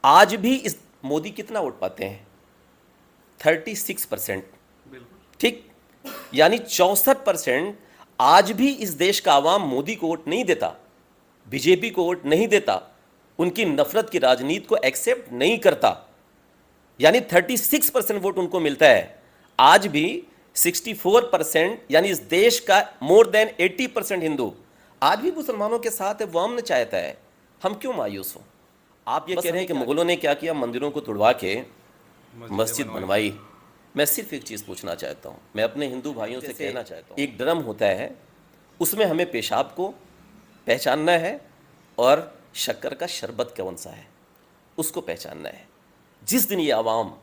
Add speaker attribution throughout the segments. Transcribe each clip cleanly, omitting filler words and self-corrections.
Speaker 1: آج بھی اس مودی کتنا ووٹ پاتے ہیں؟ 36%. ٹھیک، یعنی 64% آج بھی اس دیش کا عوام مودی کو ووٹ نہیں دیتا، بی جے پی کو ووٹ نہیں دیتا، ان کی نفرت کی راجنیت کو ایکسیپٹ نہیں کرتا. یعنی 36% ووٹ ان کو ملتا ہے. آج بھی 64%، یعنی اس دیش کا مور دین 80% ہندو آج بھی مسلمانوں کے ساتھ ہے، وہ امن چاہتا ہے. ہم کیوں مایوس ہوں؟ آپ یہ کہہ رہے ہیں کہ مغلوں نے کیا کیا، مندروں کو توڑوا کے مسجد بنوائی. میں صرف ایک چیز پوچھنا چاہتا ہوں، میں اپنے ہندو بھائیوں سے کہنا چاہتا ہوں، ایک ڈرم ہوتا ہے، اس میں ہمیں پیشاب کو پہچاننا ہے اور شکر کا شربت کون سا ہے اس کو پہچاننا ہے. جس دن یہ عوام،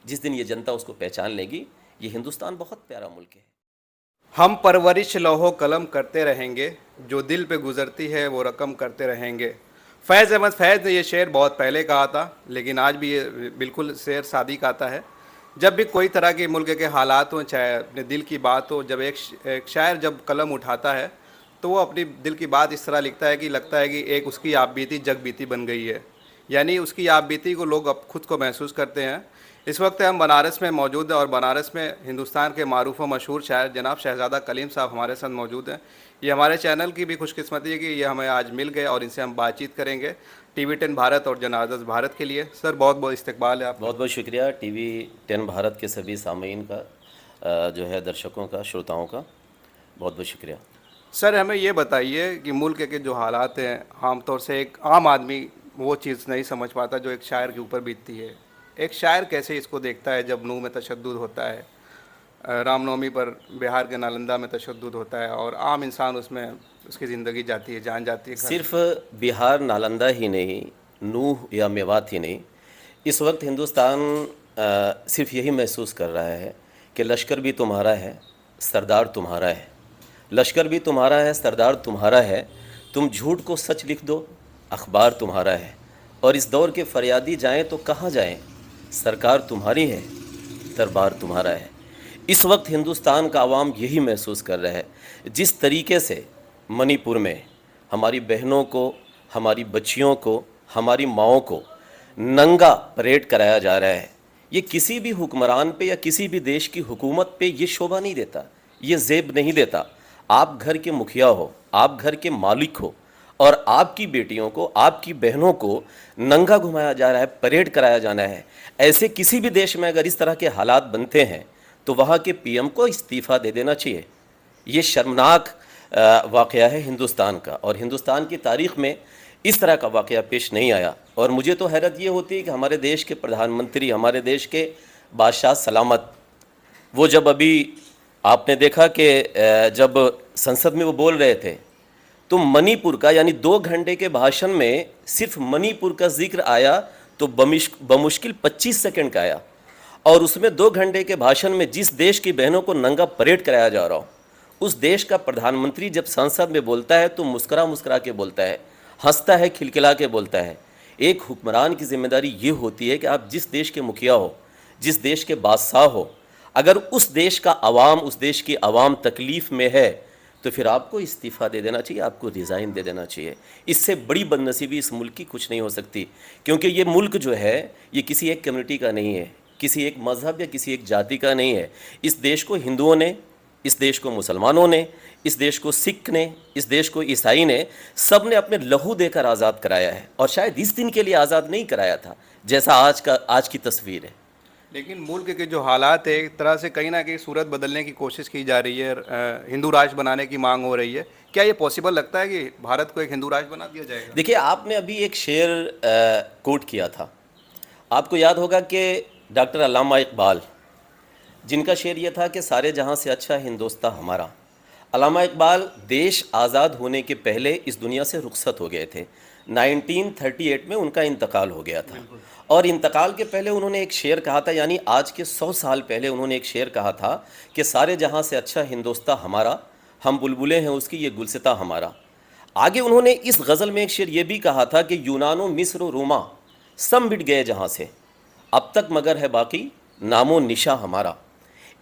Speaker 1: جس دن یہ جنتا اس کو پہچان لے گی، یہ ہندوستان بہت پیارا ملک ہے.
Speaker 2: ہم پرورش لوح و قلم کرتے رہیں گے، جو دل پہ گزرتی ہے وہ رقم کرتے رہیں گے. فیض احمد فیض نے یہ شعر بہت پہلے کہا تھا، لیکن آج بھی یہ بالکل شعر صادق آتا ہے. جب بھی کوئی طرح کے ملک کے حالات ہوں، چاہے اپنے دل کی بات ہو، جب ایک شاعر جب قلم اٹھاتا ہے تو وہ اپنی دل کی بات اس طرح لکھتا ہے کہ لگتا ہے کہ ایک اس کی آپ بیتی جگ بیتی بن گئی ہے. یعنی اس کی آپ بیتی کو لوگ اب خود کو محسوس کرتے ہیں. اس وقت ہم بنارس میں موجود ہیں، اور بنارس میں ہندوستان کے معروف و مشہور شاعر جناب شہزادہ کلیم صاحب ہمارے ساتھ موجود ہیں. یہ ہمارے چینل کی بھی خوش قسمتی ہے کہ یہ ہمیں آج مل گئے اور ان سے ہم بات چیت کریں گے ٹی وی 10 بھارت اور جنازہ بھارت کے لیے. سر بہت بہت استقبال ہے آپ کا.
Speaker 1: بہت بہت شکریہ ٹی وی 10 بھارت کے سبھی سامعین کا، جو ہے درشکوں کا، شروتاؤں کا بہت بہت شکریہ.
Speaker 2: سر ہمیں یہ بتائیے کہ ملک کے جو حالات ہیں، عام طور سے ایک عام آدمی وہ چیز نہیں سمجھ پاتا جو ایک شاعر کے اوپر بیتتی ہے. ایک شاعر کیسے اس کو دیکھتا ہے جب نو میں تشدد ہوتا ہے، رام نومی پر بہار کے نالندہ میں تشدد ہوتا ہے، اور عام انسان اس میں اس کی زندگی جاتی ہے، جان جاتی ہے.
Speaker 1: صرف بہار نالندہ ہی نہیں، نوح یا میوات ہی نہیں، اس وقت ہندوستان صرف یہی محسوس کر رہا ہے کہ لشکر بھی تمہارا ہے، سردار تمہارا ہے. لشکر بھی تمہارا ہے، سردار تمہارا ہے. تم جھوٹ کو سچ لکھ دو، اخبار تمہارا ہے. اور اس دور کے فریادی جائیں تو کہاں جائیں، سرکار تمہاری ہے، دربار تمہارا ہے. اس وقت ہندوستان کا عوام یہی محسوس کر رہا ہے. جس طریقے سے منی پور میں ہماری بہنوں کو، ہماری بچیوں کو، ہماری ماؤں کو ننگا پریڈ کرایا جا رہا ہے، یہ کسی بھی حکمران پہ یا کسی بھی دیش کی حکومت پہ یہ شوبھا نہیں دیتا، یہ زیب نہیں دیتا. آپ گھر کے مکھیا ہو، آپ گھر کے مالک ہو، اور آپ کی بیٹیوں کو، آپ کی بہنوں کو ننگا گھمایا جا رہا ہے، پریڈ کرایا جانا ہے. ایسے کسی بھی دیش میں اگر اس طرح کے حالات بنتے ہیں تو وہاں کے پی ایم کو استعفیٰ دے دینا چاہیے. یہ شرمناک واقعہ ہے ہندوستان کا، اور ہندوستان کی تاریخ میں اس طرح کا واقعہ پیش نہیں آیا. اور مجھے تو حیرت یہ ہوتی ہے کہ ہمارے دیش کے پردھان منتری، ہمارے دیش کے بادشاہ سلامت، وہ جب ابھی آپ نے دیکھا کہ جب سنسد میں وہ بول رہے تھے تو منی پور کا، یعنی 2 گھنٹے کے بھاشن میں صرف منی پور کا ذکر آیا تو بمشکل 25 سیکنڈ کا آیا. اور اس میں 2 گھنٹے کے بھاشن میں جس دیش کی بہنوں کو ننگا پریڈ کرایا جا رہا ہو، اس دیش کا پردھان منتری جب سنسد میں بولتا ہے تو مسکرا کے بولتا ہے، ہنستا ہے، کھلکھلا کے بولتا ہے. ایک حکمران کی ذمہ داری یہ ہوتی ہے کہ آپ جس دیش کے مکھیا ہو، جس دیش کے بادشاہ ہو، اگر اس دیش کا عوام، اس دیش کی عوام تکلیف میں ہے تو پھر آپ کو استعفیٰ دے دینا چاہیے، آپ کو ریزائن دے دینا چاہیے. اس سے بڑی بد نصیبی اس ملک کی کچھ نہیں ہو سکتی، کیونکہ یہ ملک جو ہے یہ کسی ایک کمیونٹی کا نہیں ہے، کسی ایک مذہب یا کسی ایک جاتی کا نہیں ہے. اس دیش کو ہندوؤں نے، اس دیش کو مسلمانوں نے، اس دیش کو سکھ نے، اس دیش کو عیسائی نے، سب نے اپنے لہو دے کر آزاد کرایا ہے. اور شاید اس دن کے لیے آزاد نہیں کرایا تھا جیسا آج کی تصویر ہے.
Speaker 2: لیکن ملک کے جو حالات ہیں، ایک طرح سے کہیں نہ کہیں صورت بدلنے کی کوشش کی جا رہی ہے، ہندو راج بنانے کی مانگ ہو رہی ہے. کیا یہ پاسبل لگتا ہے کہ بھارت کو ایک ہندو راج بنا دیا جائے گا؟
Speaker 1: دیکھیے، آپ نے ابھی ایک شعر کوٹ کیا تھا، آپ کو یاد ہوگا کہ ڈاکٹر علامہ اقبال، جن کا شعر یہ تھا کہ سارے جہاں سے اچھا ہندوستان ہمارا. علامہ اقبال دیش آزاد ہونے کے پہلے اس دنیا سے رخصت ہو گئے تھے. 1938 میں ان کا انتقال ہو گیا تھا. اور انتقال کے پہلے انہوں نے ایک شعر کہا تھا، یعنی آج کے 100 سال پہلے انہوں نے ایک شعر کہا تھا کہ سارے جہاں سے اچھا ہندوستان ہمارا، ہم بلبلیں ہیں اس کی، یہ گلستہ ہمارا. آگے انہوں نے اس غزل میں ایک شعر یہ بھی کہا تھا کہ یونان و مصر و روما سب مٹ گئے جہاں سے، اب تک مگر ہے باقی نام و نشاں ہمارا.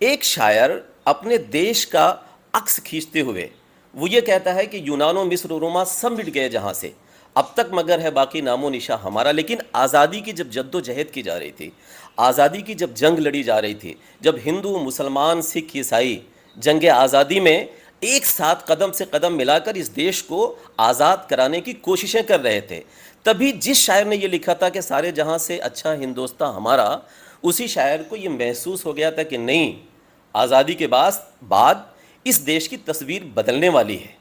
Speaker 1: ایک شاعر اپنے دیش کا عکس کھینچتے ہوئے وہ یہ کہتا ہے کہ یونان و مصر و روما سب مٹ گئے جہاں سے، اب تک مگر ہے باقی نام و نشاں ہمارا. لیکن آزادی کی جب جد و جہد کی جا رہی تھی, آزادی کی جب جنگ لڑی جا رہی تھی, جب ہندو مسلمان سکھ عیسائی جنگ آزادی میں ایک ساتھ قدم سے قدم ملا کر اس دیش کو آزاد کرانے کی کوششیں کر رہے تھے, تبھی جس شاعر نے یہ لکھا تھا کہ سارے جہاں سے اچھا ہندوستان ہمارا, اسی شاعر کو یہ محسوس ہو گیا تھا کہ نہیں, آزادی کے بعد اس دیش کی تصویر بدلنے والی ہے.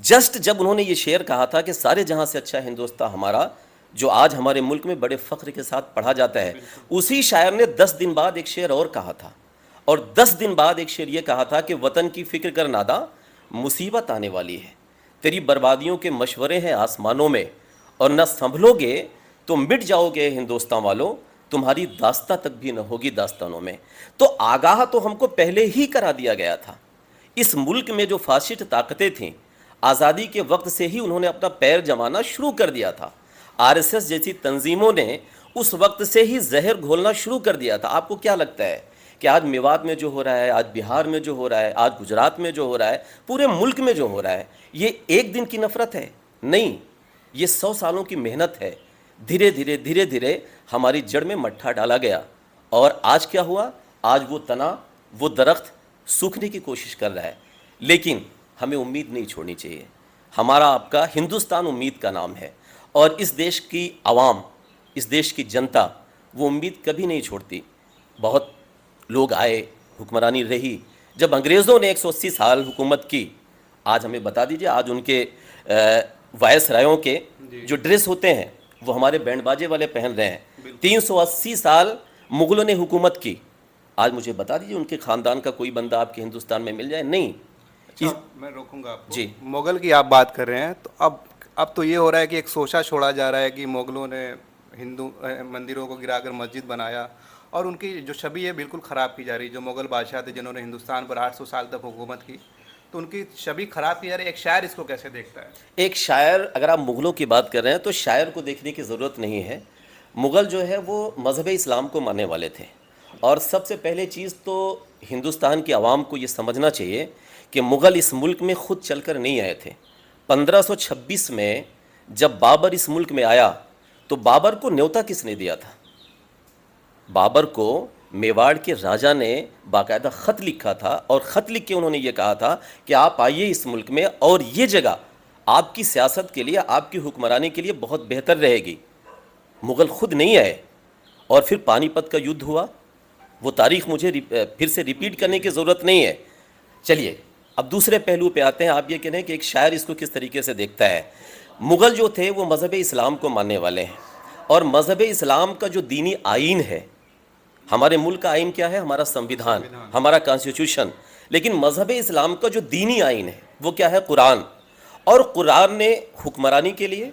Speaker 1: جسٹ جب انہوں نے یہ شعر کہا تھا کہ سارے جہاں سے اچھا ہندوستان ہمارا, جو آج ہمارے ملک میں بڑے فخر کے ساتھ پڑھا جاتا ہے, اسی شاعر نے 10 دن بعد ایک شعر اور کہا تھا, اور 10 دن بعد ایک شعر یہ کہا تھا کہ وطن کی فکر کر ناداں, مصیبت آنے والی ہے, تیری بربادیوں کے مشورے ہیں آسمانوں میں, اور نہ سنبھلو گے تو مٹ جاؤ گے ہندوستان والوں, تمہاری داستان تک بھی نہ ہوگی داستانوں میں. تو آگاہ تو ہم کو پہلے ہی کرا دیا گیا تھا. اس ملک میں جو فاسسٹ طاقتیں تھیں, آزادی کے وقت سے ہی انہوں نے اپنا پیر جمانا شروع کر دیا تھا. آر ایس ایس جیسی تنظیموں نے اس وقت سے ہی زہر گھولنا شروع کر دیا تھا. آپ کو کیا لگتا ہے کہ آج میوات میں جو ہو رہا ہے, آج بہار میں جو ہو رہا ہے, آج گجرات میں جو ہو رہا ہے, پورے ملک میں جو ہو رہا ہے, یہ ایک دن کی نفرت ہے؟ نہیں, یہ 100 سالوں کی محنت ہے. دھیرے دھیرے ہماری جڑ میں مٹھا ڈالا گیا, اور آج کیا ہوا؟ آج وہ تنا, وہ درخت سوکھنے کی کوشش کر رہا ہے. لیکن ہمیں امید نہیں چھوڑنی چاہیے. ہمارا آپ کا ہندوستان امید کا نام ہے, اور اس دیش کی عوام, اس دیش کی جنتا وہ امید کبھی نہیں چھوڑتی. بہت لوگ آئے, حکمرانی رہی, جب انگریزوں نے 180 سال حکومت کی, آج ہمیں بتا دیجئے, آج ان کے وائس رائوں کے جو ڈریس ہوتے ہیں وہ ہمارے بینڈ باجے والے پہن رہے ہیں. 380 سال مغلوں نے حکومت کی, آج مجھے بتا دیجئے ان کے خاندان کا کوئی بندہ آپ کے ہندوستان میں مل جائے؟ نہیں.
Speaker 2: اچھا میں روکوں گا آپ کو.
Speaker 1: جی.
Speaker 2: مغل کی آپ بات کر رہے ہیں, تو اب تو یہ ہو رہا ہے کہ ایک سوچا چھوڑا جا رہا ہے کہ مغلوں نے ہندو مندروں کو گرا کر مسجد بنایا, اور ان کی جو چھبی ہے بالکل خراب کی جا رہی ہے. جو مغل بادشاہ تھے جنہوں نے ہندوستان پر 800 سال تک حکومت کی, تو ان کی چھبی خراب کی جا رہی ہے. ایک شاعر اس کو کیسے دیکھتا ہے؟
Speaker 1: ایک شاعر, اگر آپ مغلوں کی بات کر رہے ہیں تو شاعر کو دیکھنے کی ضرورت نہیں ہے. مغل جو ہے وہ مذہب اسلام کو ماننے والے تھے, اور سب سے پہلے چیز تو ہندوستان کی عوام کو یہ سمجھنا چاہیے کہ مغل اس ملک میں خود چل کر نہیں آئے تھے. 1526 میں جب بابر اس ملک میں آیا تو بابر کو نیوتا کس نے دیا تھا؟ بابر کو میواڑ کے راجا نے باقاعدہ خط لکھا تھا, اور خط لکھ کے انہوں نے یہ کہا تھا کہ آپ آئیے اس ملک میں, اور یہ جگہ آپ کی سیاست کے لیے, آپ کی حکمرانی کے لیے بہت بہتر رہے گی. مغل خود نہیں آئے, اور پھر پانی پت کا یدھ ہوا. وہ تاریخ مجھے پھر سے ریپیٹ کرنے کی ضرورت نہیں ہے. چلیے اب دوسرے پہلو پہ آتے ہیں. آپ یہ کہہ رہے ہیں کہ ایک شاعر اس کو کس طریقے سے دیکھتا ہے. مغل جو تھے وہ مذہب اسلام کو ماننے والے ہیں, اور مذہب اسلام کا جو دینی آئین ہے, ہمارے ملک کا آئین کیا ہے؟ ہمارا سمویدھان, ہمارا کانسٹیٹیوشن. لیکن مذہب اسلام کا جو دینی آئین ہے وہ کیا ہے؟ قرآن. اور قرآن نے حکمرانی کے لیے,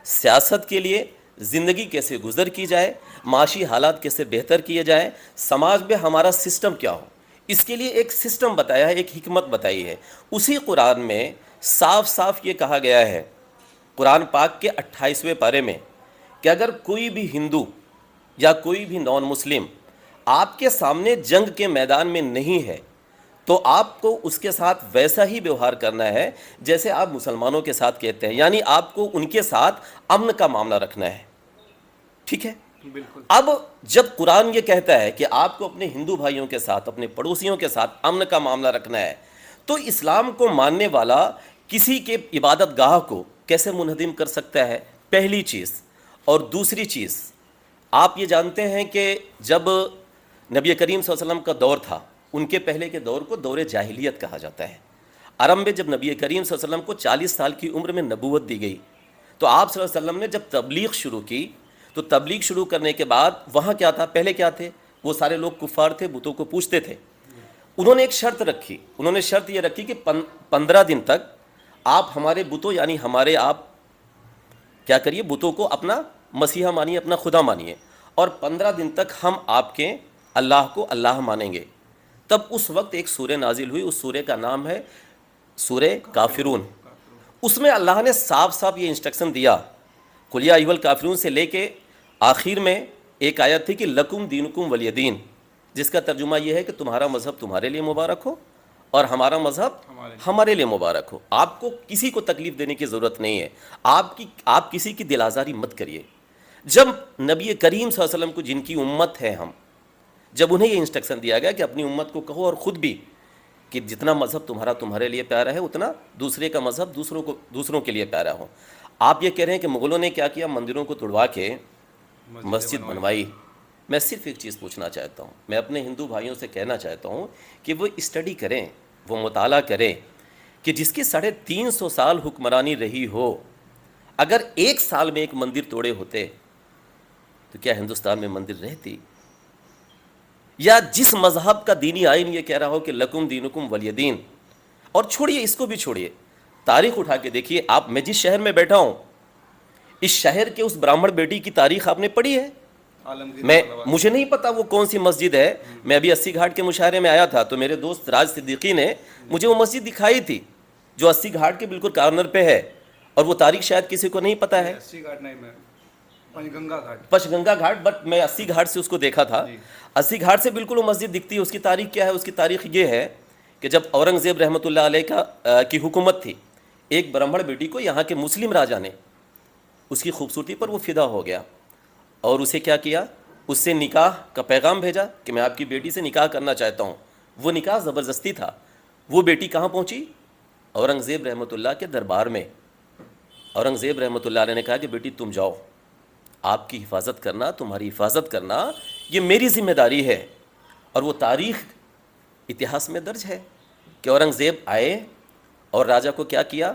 Speaker 1: سیاست کے لیے, زندگی کیسے گزر کی جائے, معاشی حالات کیسے بہتر کیے جائیں, سماج میں ہمارا سسٹم کیا ہو, اس کے لیے ایک سسٹم بتایا ہے, ایک حکمت بتائی ہے. اسی قرآن میں صاف صاف یہ کہا گیا ہے, قرآن پاک کے 28ویں پارے میں, کہ اگر کوئی بھی ہندو یا کوئی بھی نان مسلم آپ کے سامنے جنگ کے میدان میں نہیں ہے, تو آپ کو اس کے ساتھ ویسا ہی بیوہار کرنا ہے جیسے آپ مسلمانوں کے ساتھ کہتے ہیں. یعنی آپ کو ان کے ساتھ امن کا معاملہ رکھنا ہے. ٹھیک ہے؟
Speaker 2: بالکل.
Speaker 1: اب جب قرآن یہ کہتا ہے کہ آپ کو اپنے ہندو بھائیوں کے ساتھ, اپنے پڑوسیوں کے ساتھ امن کا معاملہ رکھنا ہے, تو اسلام کو ماننے والا کسی کے عبادت گاہ کو کیسے منہدم کر سکتا ہے؟ پہلی چیز. اور دوسری چیز, آپ یہ جانتے ہیں کہ جب نبی کریم صلی اللہ علیہ وسلم کا دور تھا, ان کے پہلے کے دور کو دور جاہلیت کہا جاتا ہے. عرب میں جب نبی کریم صلی اللہ علیہ وسلم کو 40 سال کی عمر میں نبوت دی گئی, تو آپ صلی اللہ علیہ وسلم نے جب تبلیغ شروع کی, تو تبلیغ شروع کرنے کے بعد وہاں کیا تھا؟ پہلے کیا تھے؟ وہ سارے لوگ کفار تھے, بتوں کو پوجتے تھے. انہوں نے ایک شرط رکھی, انہوں نے شرط یہ رکھی کہ 15 دن تک آپ ہمارے بتوں, یعنی ہمارے, آپ کیا کریے, بتوں کو اپنا مسیحا مانیے, اپنا خدا مانیے, اور 15 دن تک ہم آپ کے اللہ کو اللہ مانیں گے. تب اس وقت ایک سورہ نازل ہوئی, اس سورہ کا نام ہے سورہ کافرون. اس میں اللہ نے صاف صاف یہ انسٹرکشن دیا, قل یا ایھا الکافرون سے لے کے آخر میں ایک آیت تھی کہ لکم دینکم ولی دین, جس کا ترجمہ یہ ہے کہ تمہارا مذہب تمہارے لیے مبارک ہو اور ہمارا مذہب ہمارے لیے مبارک ہو. آپ کو کسی کو تکلیف دینے کی ضرورت نہیں ہے. آپ کسی کی دل آزاری مت کریے. جب نبی کریم صلی اللہ علیہ وسلم کو، جن کی امت ہے ہم، جب انہیں یہ انسٹرکشن دیا گیا کہ اپنی امت کو کہو اور خود بھی کہ جتنا مذہب تمہارے لیے پیارا ہے اتنا دوسرے کا مذہب دوسروں کے لیے پیارا ہو. آپ یہ کہہ رہے ہیں کہ مغلوں نے کیا کیا؟ مندروں کو توڑوا کے مسجد بنوائی. میں صرف ایک چیز پوچھنا چاہتا ہوں، میں اپنے ہندو بھائیوں سے کہنا چاہتا ہوں کہ وہ اسٹڈی کریں، وہ مطالعہ کریں کہ جس کی 350 سال حکمرانی رہی ہو، اگر ایک سال میں ایک مندر توڑے ہوتے تو کیا ہندوستان میں مندر رہتی؟ یا جس مذہب کا دینی آئین یہ کہہ رہا ہو کہ لکم دینکم ولی دین، اور چھوڑیے اس کو بھی چھوڑیے، تاریخ اٹھا کے دیکھیے. میں جس شہر میں بیٹھا ہوں، اس شہر کے اس براہمن بیٹی کی تاریخ آپ نے پڑھی ہے؟ مجھے نہیں پتا وہ کون سی مسجد ہے. میں ابھی 80 گھاٹ کے مشاعرے میں آیا تھا تو میرے دوست راج صدیقی نے مجھے وہ مسجد دکھائی تھی جو 80 گھاٹ کے بالکل کارنر پہ ہے، اور وہ تاریخ شاید کسی کو نہیں پتا ہے. پچ گنگا گھاٹ، بٹ میں 80 گھاٹ سے اس کو دیکھا تھا. 80 گھاٹ سے بالکل وہ مسجد دکھتی ہے. اس کی تاریخ کیا ہے؟ اس کی تاریخ یہ ہے کہ جب اورنگزیب رحمۃ اللہ علیہ کی حکومت تھی، ایک برہمن بیٹی کو یہاں کے مسلم راجا نے اس کی خوبصورتی پر وہ فدا ہو گیا، اور اسے کیا کیا؟ اس سے نکاح کا پیغام بھیجا کہ میں آپ کی بیٹی سے نکاح کرنا چاہتا ہوں. وہ نکاح زبردستی تھا. وہ بیٹی کہاں پہنچی؟ اورنگزیب رحمۃ اللہ کے دربار میں. اورنگزیب رحمۃ اللہ علیہ نے کہا کہ بیٹی تم جاؤ، آپ کی حفاظت کرنا، تمہاری حفاظت کرنا یہ میری ذمہ داری ہے. اور وہ تاریخ اتہاس میں درج ہے کہ اورنگزیب آئے اور راجا کو کیا کیا؟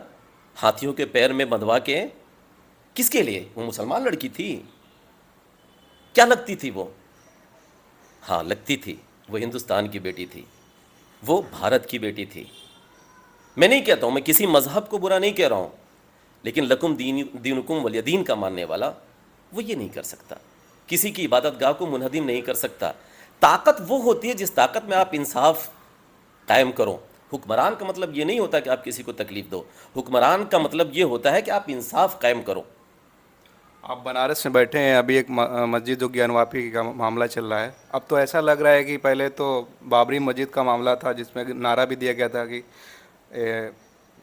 Speaker 1: ہاتھیوں کے پیر میں بندھوا کے. کس کے لیے؟ وہ مسلمان لڑکی تھی. کیا لگتی تھی وہ؟ ہاں لگتی تھی، وہ ہندوستان کی بیٹی تھی، وہ بھارت کی بیٹی تھی. میں نہیں کہتا ہوں، میں کسی مذہب کو برا نہیں کہہ رہا ہوں، لیکن لکم دینکم ولی دین کا ماننے والا وہ یہ نہیں کر سکتا، کسی کی عبادت گاہ کو منہدم نہیں کر سکتا. طاقت وہ ہوتی ہے جس طاقت میں آپ انصاف قائم کرو. حکمران کا مطلب یہ نہیں ہوتا کہ آپ کسی کو تکلیف دو. حکمران کا مطلب یہ ہوتا ہے کہ آپ انصاف قائم کرو.
Speaker 2: آپ بنارس میں بیٹھے ہیں، ابھی ایک مسجد جو گیان واپی کا معاملہ چل رہا ہے. اب تو ایسا لگ رہا ہے کہ پہلے تو بابری مسجد کا معاملہ تھا جس میں نعرہ بھی دیا گیا تھا کہ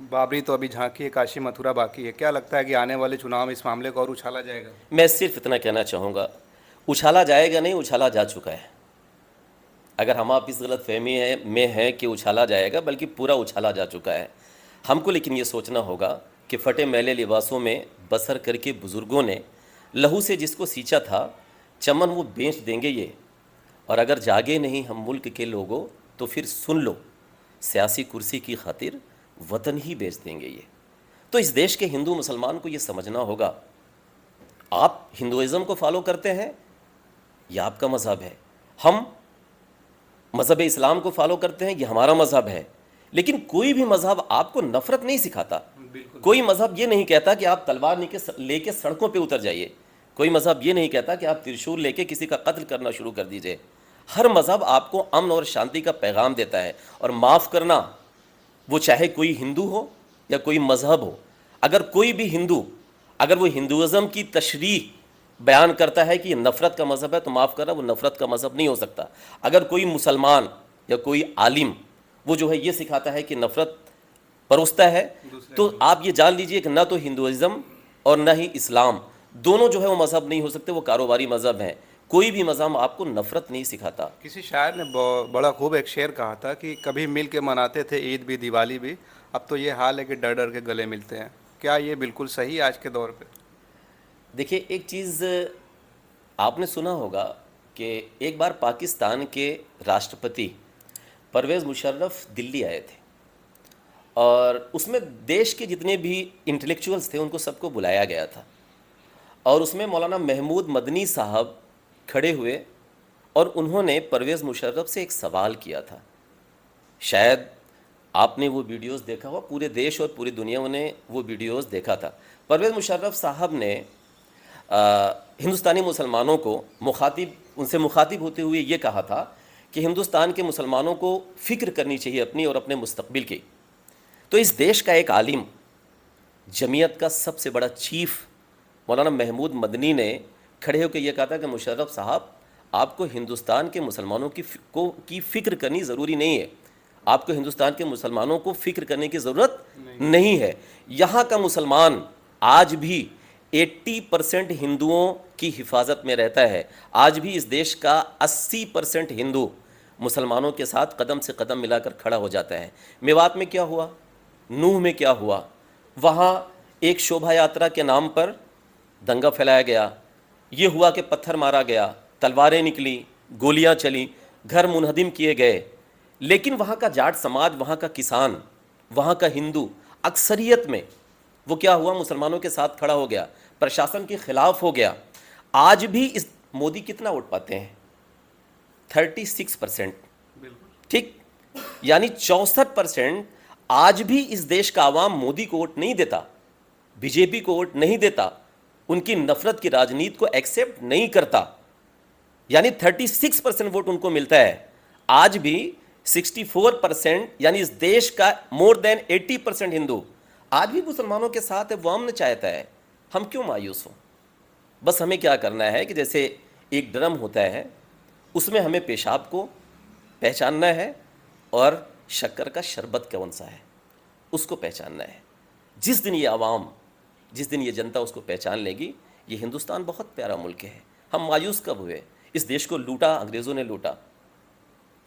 Speaker 2: بابری تو ابھی جھانکی ہے، کاشی متھرا باقی ہے. کیا لگتا ہے کہ آنے والے چناؤ میں اس معاملے کو اور اچھالا جائے گا؟
Speaker 1: میں صرف اتنا کہنا چاہوں گا، اچھالا جائے گا نہیں، اچھالا جا چکا ہے. اگر ہم آپ اس غلط فہمی میں ہیں کہ اچھالا جائے گا، بلکہ پورا اچھالا جا چکا ہے. ہم کو لیکن یہ سوچنا ہوگا کہ پھٹے میلے لباسوں میں بسر کر کے بزرگوں نے لہو سے جس کو سینچا تھا، چمن وہ بیچ دیں گے یہ. اور اگر جاگے نہیں ہم ملک کے لوگوں تو پھر سن لو، سیاسی کرسی کی خاطر وطن ہی بیچ دیں گے یہ. تو اس دیش کے ہندو مسلمان کو یہ سمجھنا ہوگا، آپ ہندوازم کو فالو کرتے ہیں، یہ آپ کا مذہب ہے. ہم مذہب اسلام کو فالو کرتے ہیں، یہ ہمارا مذہب ہے. لیکن کوئی بھی مذہب آپ کو نفرت نہیں سکھاتا. کوئی مذہب یہ نہیں کہتا کہ آپ تلوار لے کے سڑکوں پہ اتر جائیے. کوئی مذہب یہ نہیں کہتا کہ آپ ترشول لے کے کسی کا قتل کرنا شروع کر دیجئے. ہر مذہب آپ کو امن اور شانتی کا پیغام دیتا ہے. اور معاف کرنا، وہ چاہے کوئی ہندو ہو یا کوئی مذہب ہو. اگر کوئی بھی ہندو، اگر وہ ہندوازم کی تشریح بیان کرتا ہے کہ یہ نفرت کا مذہب ہے، تو معاف کرنا، وہ نفرت کا مذہب نہیں ہو سکتا. اگر کوئی مسلمان یا کوئی عالم وہ جو ہے یہ سکھاتا ہے کہ نفرت پروستا ہے، تو آپ یہ جان لیجئے کہ نہ تو ہندوازم اور نہ ہی اسلام دونوں جو ہے وہ مذہب نہیں ہو سکتے، وہ کاروباری مذہب ہیں. کوئی بھی مذہب آپ کو نفرت نہیں سکھاتا.
Speaker 2: کسی شاعر نے بڑا خوب ایک شعر کہا تھا کہ کبھی مل کے مناتے تھے عید بھی دیوالی بھی، اب تو یہ حال ہے کہ ڈر ڈر کے گلے ملتے ہیں. کیا یہ بالکل صحیح ہے آج کے دور پہ؟
Speaker 1: دیکھیے ایک چیز آپ نے سنا ہوگا کہ ایک بار پاکستان کے راشٹرپتی پرویز مشرف دلی آئے تھے، اور اس میں دیش کے جتنے بھی انٹلیکچوئلس تھے ان کو سب کو بلایا گیا تھا. اور اس میں مولانا محمود مدنی صاحب کھڑے ہوئے اور انہوں نے پرویز مشرف سے ایک سوال کیا تھا. شاید آپ نے وہ ویڈیوز دیکھا ہوا، پورے دیش اور پوری دنیا نے وہ ویڈیوز دیکھا تھا. پرویز مشرف صاحب نے ہندوستانی مسلمانوں کو ان سے مخاطب ہوتے ہوئے یہ کہا تھا کہ ہندوستان کے مسلمانوں کو فکر کرنی چاہیے اپنی اور اپنے مستقبل کی. تو اس دیش کا ایک عالم، جمعیت کا سب سے بڑا چیف مولانا محمود مدنی نے کھڑے ہو کے یہ کہا تھا کہ مشرف صاحب، آپ کو ہندوستان کے مسلمانوں کی فکر کرنی ضروری نہیں ہے، آپ کو ہندوستان کے مسلمانوں کو فکر کرنے کی ضرورت نہیں ہے. یہاں کا مسلمان آج بھی 80% ہندوؤں کی حفاظت میں رہتا ہے. آج بھی اس دیش کا 80% ہندو مسلمانوں کے ساتھ قدم سے قدم ملا کر کھڑا ہو جاتا ہے. میوات میں کیا ہوا, نوح میں کیا ہوا, وہاں ایک شوبھا یاترا کے نام پر دنگا پھیلایا گیا, یہ ہوا کہ پتھر مارا گیا, تلواریں نکلی, گولیاں چلی, گھر منہدم کیے گئے. لیکن وہاں کا جاٹ سماج, وہاں کا کسان, وہاں کا ہندو اکثریت میں وہ کیا ہوا, مسلمانوں کے ساتھ کھڑا ہو گیا, پرشاسن کے خلاف ہو گیا. آج بھی اس مودی کتنا ووٹ پاتے ہیں, 36%. ٹھیک, یعنی 64% آج بھی اس دیش کا عوام مودی کو ووٹ نہیں دیتا, بی جے پی کو ووٹ نہیں دیتا, ان کی نفرت کی راجنیت کو ایکسیپٹ نہیں کرتا. یعنی 36% ووٹ ان کو ملتا ہے. آج بھی 64% یعنی اس دیش کا مور دین 80% ہندو آج بھی مسلمانوں کے ساتھ ہے, وہ امن چاہتا ہے. ہم کیوں مایوس ہوں؟ بس ہمیں کیا کرنا ہے کہ جیسے ایک ڈرم ہوتا ہے, اس میں ہمیں پیشاب کو پہچاننا ہے اور شکر کا شربت کون سا ہے اس کو پہچاننا ہے. جس دن یہ عوام, جس دن یہ جنتا اس کو پہچان لے گی, یہ ہندوستان بہت پیارا ملک ہے. ہم مایوس کب ہوئے؟ اس دیش کو لوٹا انگریزوں نے, لوٹا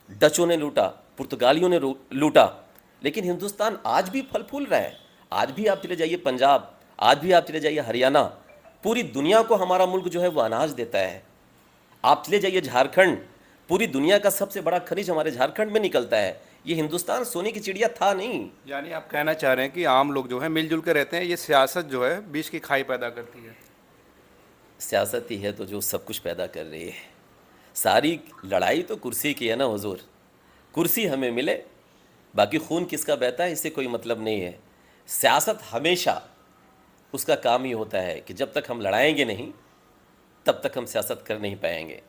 Speaker 1: ڈچوں نے, لوٹا پرتگالیوں نے لوٹا, لیکن ہندوستان آج بھی پھل پھول رہا ہے. آج بھی آپ چلے جائیے پنجاب, آج بھی آپ چلے جائیے ہریانہ, پوری دنیا کو ہمارا ملک جو ہے وہ اناج دیتا ہے. آپ چلے جائیے جھارکھنڈ, پوری دنیا کا سب سے بڑا خنیج ہمارے جھارکھنڈ میں نکلتا ہے. یہ ہندوستان سونے کی چڑیا تھا نہیں.
Speaker 2: یعنی آپ کہنا چاہ رہے ہیں کہ عام لوگ جو ہے مل جل کے رہتے ہیں, یہ سیاست جو ہے بیچ کی کھائی پیدا کرتی ہے.
Speaker 1: سیاست ہی ہے تو جو سب کچھ پیدا کر رہی ہے. ساری لڑائی تو کرسی کی ہے نا حضور, کرسی ہمیں ملے, باقی خون کس کا بہتا ہے اس سے کوئی مطلب نہیں ہے. سیاست ہمیشہ اس کا کام ہی ہوتا ہے کہ جب تک ہم لڑائیں گے نہیں تب تک ہم سیاست کر نہیں پائیں گے.